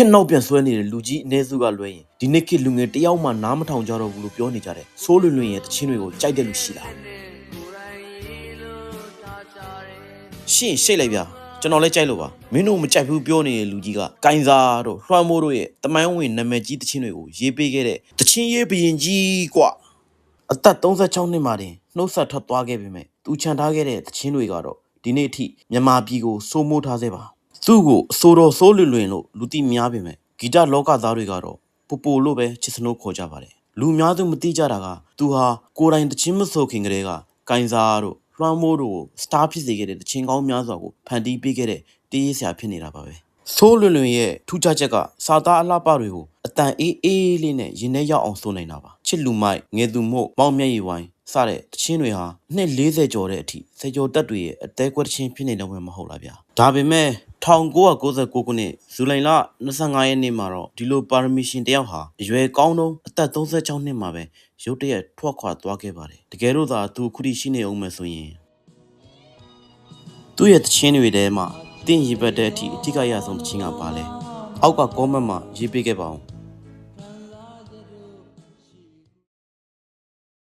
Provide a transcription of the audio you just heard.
ခင်နောက်ပြန်ဆွဲနေတဲ့လူကြီးအနေစုကလွှဲရင်ဒီနေ့ခေတ်လူငယ်တယောက်မှနားမထောင်ကြတော့ဘူးလို့ပြောနေကြတယ်ဆိုးလွင်လွင်ရဲ့တခြင်းတွေကိုကြိုက်တယ်လို့ရှိလားရှင်းရှိတ်လိုက်ဗျာကျွန်တော်လည်းကြိုက်လို့ပါမင်းတို့မကြိုက်ဘူးပြောနေတဲ့လူကြီးကကိုင်းစားတို့လွှမ်းမိုးတို့ရဲ့တမိုင်းဝင်နာမည်ကြီးတခြင်းတွေကိုရေးပေးခဲ့တဲ့တခြင်းရေးဘရင်ကြီးကွာအသက်36နှစ်မှတင်နှုတ်ဆက်ထွက်သွားခဲ့ပြီမဲ့သူခြံထားခဲ့တဲ့တခြင်းတွေကတော့ဒီနေ့အထိမြန်မာပြည်ကိုစိုးမိုးထားစေပါသူ့ကိုအစိုးတော်ဆိုးလွင်လွင်လို့လူသိများပေမဲ့ဂီတလောကသားတွေကတော့ပိုလို့ပဲချစ်စနိုးခေါ်ကြပါတယ်လူများသူမသိကြတာကသူဟာကိုယ်တိုင်တခြင်းမဆိုခင်ကလေးကကိုင်းစားတို့လွှမ်းမိုးတို့စတားဖြစ်စေခဲ့တဲ့တခြင်းကောင်းများစွာကိုဖန်တီးပေးခဲ့တဲ့တေးရေးဆရာဖြစ်နေတာပါပဲဆိုးလွင်လွင်ရဲ့ထူးခြားချက်ကစာသားအလှပတွေကိုအတန်အေးလေးနဲ့ရင်ထဲရောက်အောင်ဆိုနိုင်တာပါချစ်လူမိုက်ငယ်သူမို့မောင်မျက်ရည်ဝိုင်းစတဲ့တခြင်းတွေဟာနှစ်40ကျော်တဲ့အထိစေကျော်တက်တွေရဲ့အသေးကွက်တခြင်းဖြစ်နေတော့မှမဟုတ်လားဗျာဒါပေမဲ့1999ခုနှစ်ဇူလိုင်လ25ရက်နေ့မှာတော့ဒီလိုပါရမီရှင်တယောက်ဟာအရွယ်ကောင်းတော့အသက်36နှစ်မှာပဲရုတ်တရက်ထွက်ခွာသွားခဲ့ပါတယ်တကယ်လို့သာသူခုထိရှိနေအောင်မယ်ဆိုရင်သူ့ရဲ့တခြင်းတွေထဲမှာတင့်ရည်ပတ်တဲ့အထိအထိကရဆုံးတခြင်းကပါလဲအောက်ကကောမန့်မှာရေးပေးခဲ့ပါအောင်